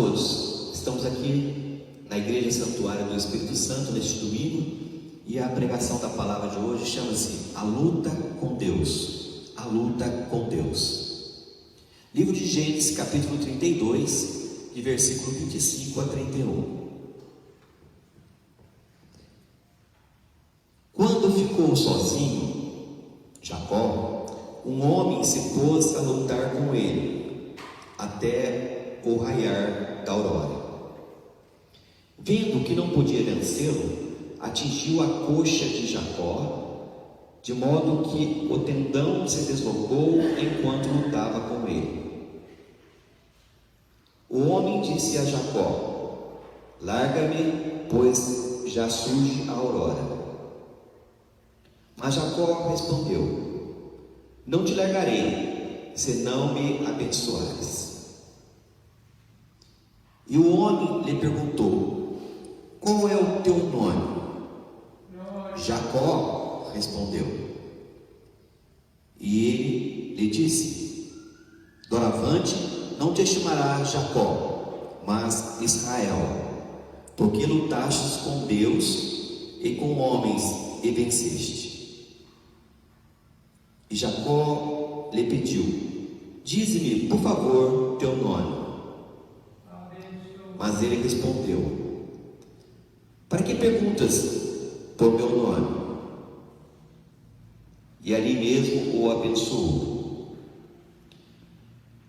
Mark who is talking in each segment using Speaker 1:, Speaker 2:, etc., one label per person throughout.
Speaker 1: todos, estamos aqui na Igreja Santuário do Espírito Santo neste domingo e a pregação da palavra de hoje chama-se A Luta com Deus. A Luta com Deus. Livro de Gênesis, capítulo 32, de versículo 25 a 31. Quando ficou sozinho, Jacó, um homem se pôs a lutar com ele, até o raiar da aurora. Vendo que não podia vencê-lo, atingiu a coxa de Jacó, de modo que o tendão se deslocou enquanto lutava com ele. O homem disse a Jacó: larga-me, pois já surge a aurora. Mas Jacó respondeu: não te largarei, se não me abençoares. E o homem lhe perguntou: qual é o teu nome? Jacó respondeu. E ele lhe disse: doravante não te chamará Jacó, mas Israel, porque lutastes com Deus e com homens e venceste. E Jacó lhe pediu: dize-me, por favor, teu nome. Mas ele respondeu: para que perguntas por meu nome? E ali mesmo o abençoou.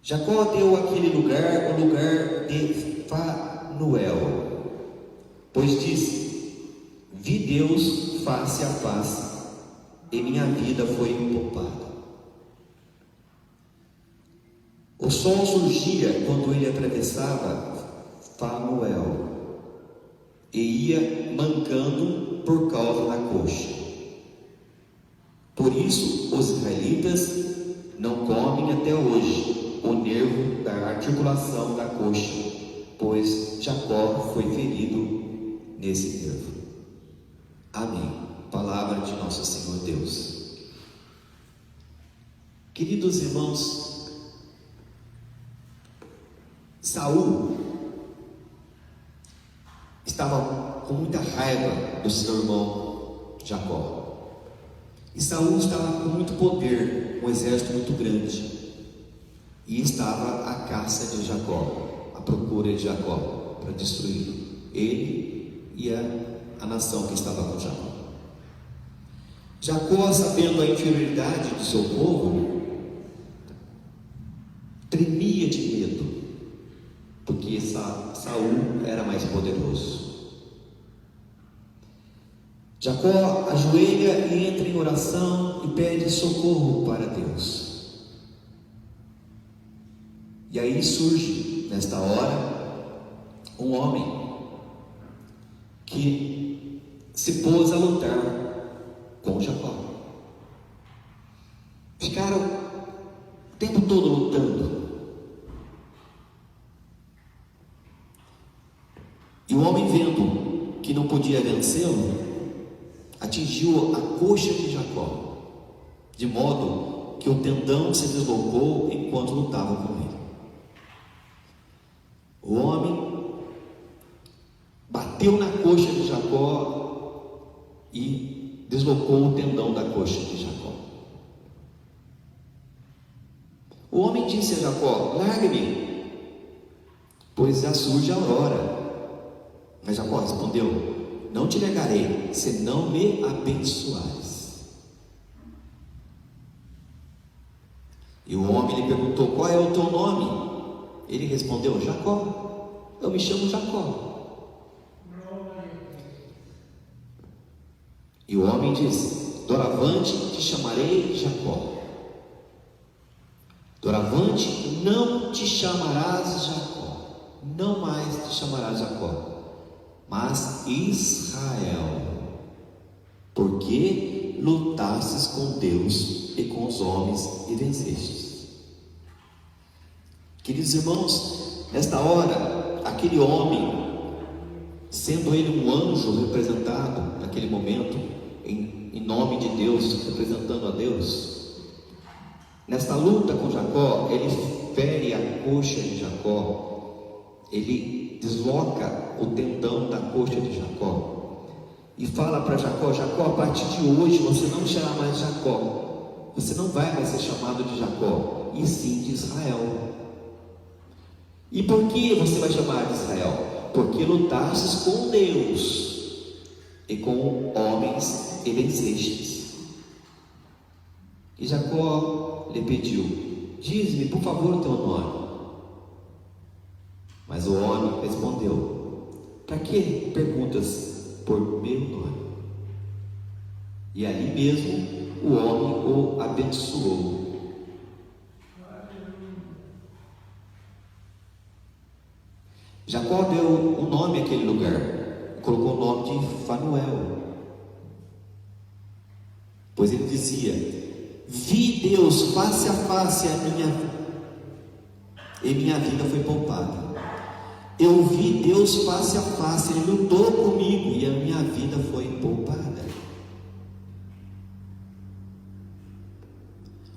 Speaker 1: Jacó deu àquele lugar o lugar de Fanuel, pois disse: vi Deus face a face, e minha vida foi poupada. O sol surgia quando ele atravessava Fanuel, e ia mancando por causa da coxa. Por isso os israelitas não comem até hoje o nervo da articulação da coxa, pois Jacó foi ferido nesse nervo. Amém. Palavra de nosso Senhor Deus. Queridos irmãos, Saul estava com muita raiva do seu irmão Jacó. E Saul estava com muito poder, um exército muito grande, e estava à caça de Jacó, à procura de Jacó, para destruí-lo, ele e a nação que estava com Jacó. Jacó, sabendo a inferioridade do seu povo, tremia de medo, porque Saul era mais poderoso. Jacó ajoelha e entra em oração e pede socorro para Deus. E aí surge, nesta hora, um homem que se pôs a lutar com Jacó. Ficaram o tempo todo lutando. E o homem, vendo que não podia vencê-lo, atingiu a coxa de Jacó, de modo que o tendão se deslocou enquanto lutava com ele. O homem bateu na coxa de Jacó e deslocou o tendão da coxa de Jacó. O homem disse a Jacó: larga-me, pois já surge a aurora. Mas Jacó respondeu: não te negarei, se não me abençoares. E o homem lhe perguntou: qual é o teu nome? Ele respondeu: Jacó, eu me chamo Jacó. E o homem disse: doravante te chamarei Jacó. Doravante não te chamarás Jacó, não mais te chamarás Jacó, mas Israel, porque lutastes com Deus e com os homens e vencestes. Queridos irmãos, nesta hora, aquele homem, sendo ele um anjo representado naquele momento, em nome de Deus, representando a Deus, nesta luta com Jacó, ele fere a coxa de Jacó, ele desloca o tendão da coxa de Jacó e fala para Jacó: Jacó, a partir de hoje você não será mais Jacó, você não vai mais ser chamado de Jacó, e sim de Israel. E por que você vai chamar de Israel? Porque lutastes com Deus e com homens e vencestes. E Jacó lhe pediu: diz-me, por favor, o teu nome. Mas o homem respondeu: para que perguntas por meu nome? E ali mesmo o homem o abençoou. Jacó deu um nome àquele lugar, colocou o nome de Fanuel, pois ele dizia: vi Deus face a face e minha vida foi poupada. Eu vi Deus face a face, Ele lutou comigo e a minha vida foi poupada.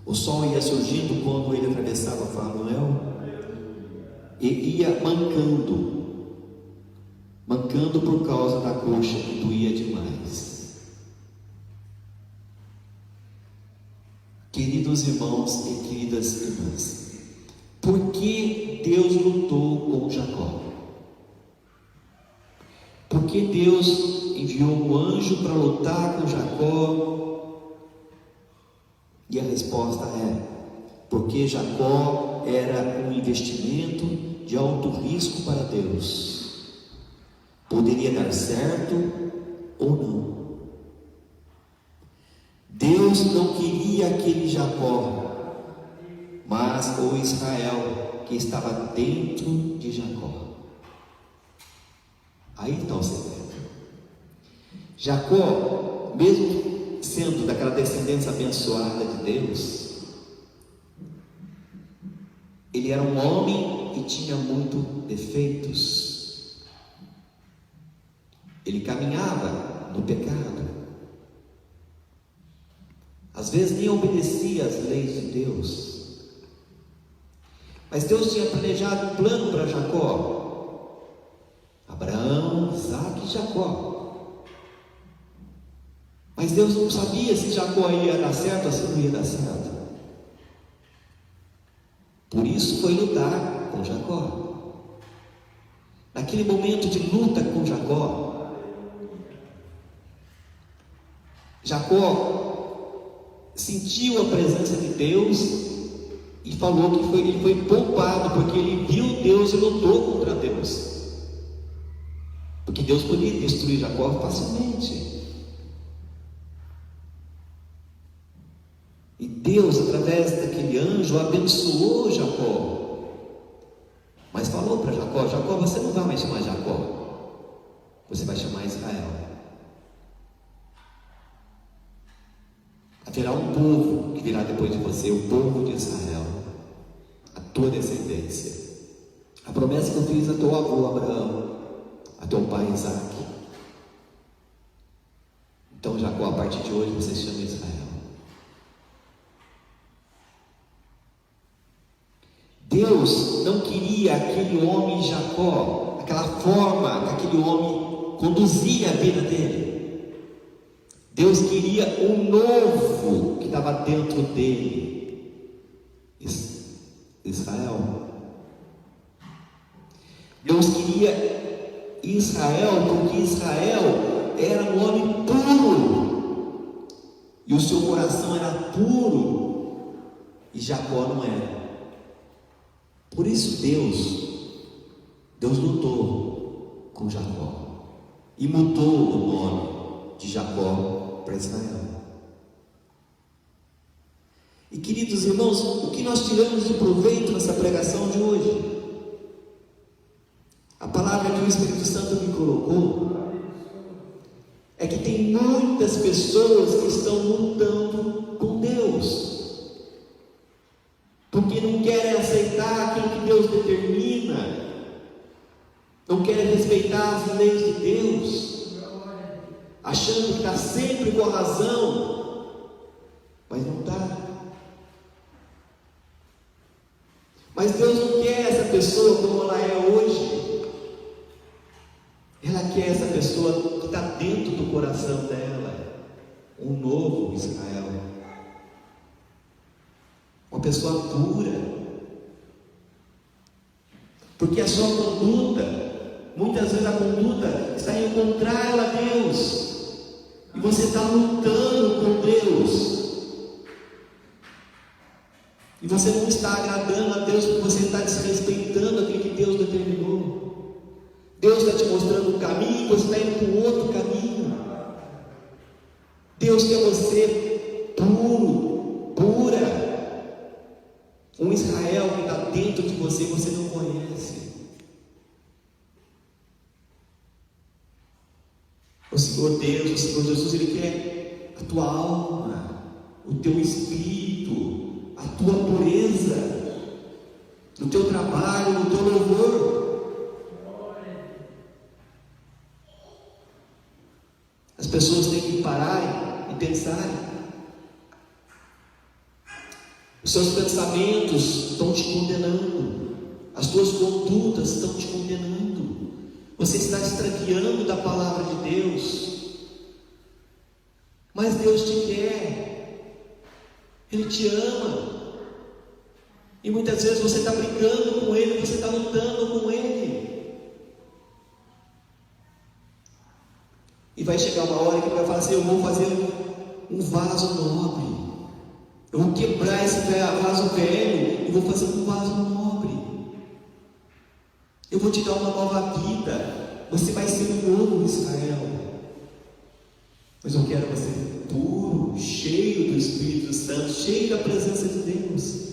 Speaker 1: O sol ia surgindo quando ele atravessava Fanuel e ia mancando por causa da coxa que doía demais. Queridos irmãos e queridas irmãs, por que Deus lutou com Jacó? Por que Deus enviou um anjo para lutar com Jacó? E a resposta é: porque Jacó era um investimento de alto risco para Deus. Poderia dar certo ou não. Deus não queria aquele Jacó, mas o Israel que estava dentro de Jacó. Aí está o segredo. Jacó, mesmo sendo daquela descendência abençoada de Deus, ele era um homem e tinha muitos defeitos. Ele caminhava no pecado. Às vezes nem obedecia às leis de Deus. Mas Deus tinha planejado um plano para Jacó: Abraão, Isaque e Jacó. Mas Deus não sabia se Jacó ia dar certo ou se não ia dar certo. Por isso foi lutar com Jacó. Naquele momento de luta com Jacó sentiu a presença de Deus e falou que ele foi poupado, porque ele viu Deus e lutou contra Deus. Porque Deus podia destruir Jacó facilmente. E Deus, através daquele anjo, abençoou Jacó. Mas falou para Jacó: Jacó, você não vai mais chamar Jacó, você vai chamar Israel. Haverá um povo que virá depois de você, o povo de Israel, a tua descendência. A promessa que eu fiz a teu avô Abraão, a teu pai Isaque. Então Jacó, a partir de hoje você chama Israel. Deus não queria aquele homem Jacó, aquela forma que aquele homem conduzia a vida dele. Deus queria um novo que estava dentro dele, Israel. Deus queria Israel porque Israel era um homem puro e o seu coração era puro e Jacó não era. Por isso Deus lutou com Jacó e mudou o nome de Jacó para Israel. E queridos irmãos, o que nós tiramos de proveito nessa pregação de hoje? A palavra que o Espírito Santo me colocou é que tem muitas pessoas que estão lutando com Deus, porque não querem aceitar aquilo que Deus determina, não querem respeitar as leis de Deus, achando que está sempre com a razão, mas não está. Mas Deus não quer essa pessoa como ela é hoje. um novo Israel, uma pessoa pura, porque a sua conduta, muitas vezes a conduta está em contrário a Deus, e você está lutando com Deus, e você não está agradando a Deus, porque você está desrespeitando aquilo que Deus determinou. Deus está te mostrando um caminho, você está indo para um outro caminho. Deus quer você puro, pura. Um Israel que está dentro de você, você não conhece. O Senhor Deus, o Senhor Jesus, Ele quer a tua alma, o teu espírito, a tua pureza, no teu trabalho, no teu louvor. As pessoas têm que parar e pensar. Os seus pensamentos estão te condenando, as tuas condutas estão te condenando. Você está extraviando da palavra de Deus. Mas Deus te quer, Ele te ama. E muitas vezes você está brigando com Ele, você está lutando com Ele. E vai chegar uma hora que Ele vai falar assim: eu vou fazer um vaso nobre. Eu vou quebrar esse vaso velho e vou fazer um vaso nobre. Eu vou te dar uma nova vida. Você vai ser um novo Israel. Mas eu quero você puro, cheio do Espírito Santo, cheio da presença de Deus,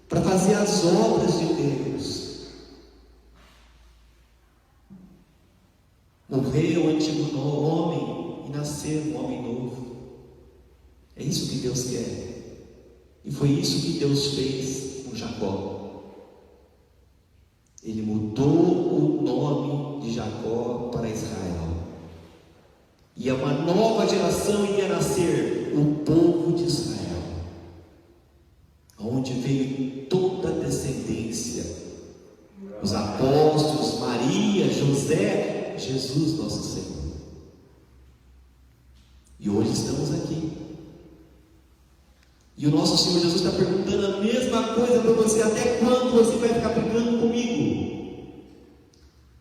Speaker 1: para fazer as obras de Deus. Morrer o antigo homem e nascer um homem novo. É isso que Deus quer. E foi isso que Deus fez com Jacó. Ele mudou o nome de Jacó para Israel. E uma nova geração iria nascer, o povo de Israel, onde veio toda a descendência, os apóstolos, Maria, José, Jesus nosso Senhor. E hoje estamos aqui. E o nosso Senhor Jesus está perguntando a mesma coisa para você: até quando você vai ficar brigando comigo?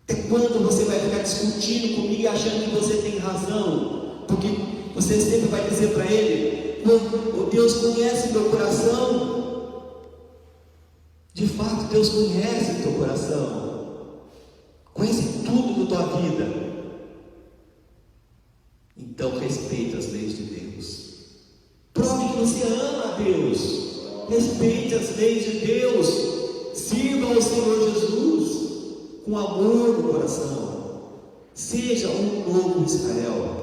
Speaker 1: Até quando você vai ficar discutindo comigo e achando que você tem razão? Porque você sempre vai dizer para Ele: oh, Deus conhece meu coração. De fato, Deus conhece o teu coração, conhece tudo da tua vida. Então respeita as leis de Deus. Prove que você ama a Deus. Respeite as leis de Deus. Sirva ao Senhor Jesus com amor no coração. Seja um novo Israel.